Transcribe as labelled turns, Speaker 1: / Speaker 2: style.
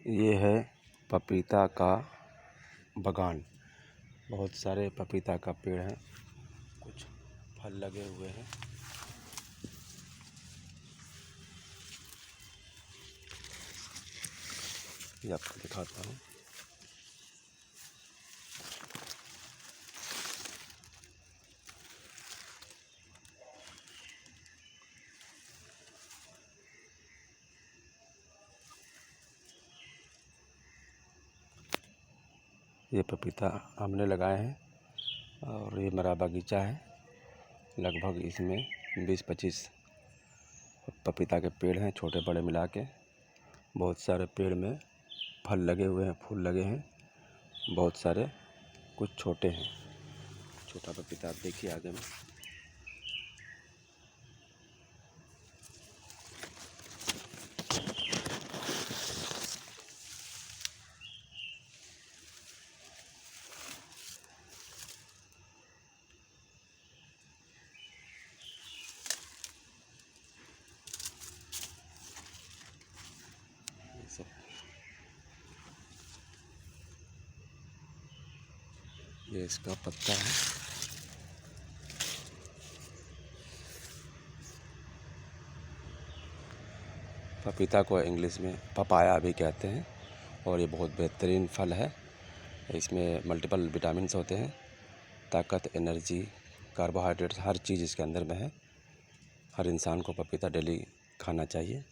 Speaker 1: ये है पपीता का बागान। बहुत सारे पपीता का पेड़ है, कुछ फल लगे हुए हैं। ये आपको दिखाता हूँ। ये पपीता हमने लगाए हैं और ये मेरा बगीचा है। लगभग इसमें 20-25 पपीता के पेड़ हैं, छोटे बड़े मिला के। बहुत सारे पेड़ में फल लगे हुए हैं, फूल लगे हैं। बहुत सारे कुछ छोटे हैं। छोटा पपीता आप देखिए आगे में। ये इसका पत्ता है। पपीता को इंग्लिश में पपाया भी कहते हैं और ये बहुत बेहतरीन फल है। इसमें मल्टीपल विटामिन्स होते हैं, ताकत, एनर्जी, कार्बोहाइड्रेट्स, हर चीज़ इसके अंदर में है। हर इंसान को पपीता डेली खाना चाहिए।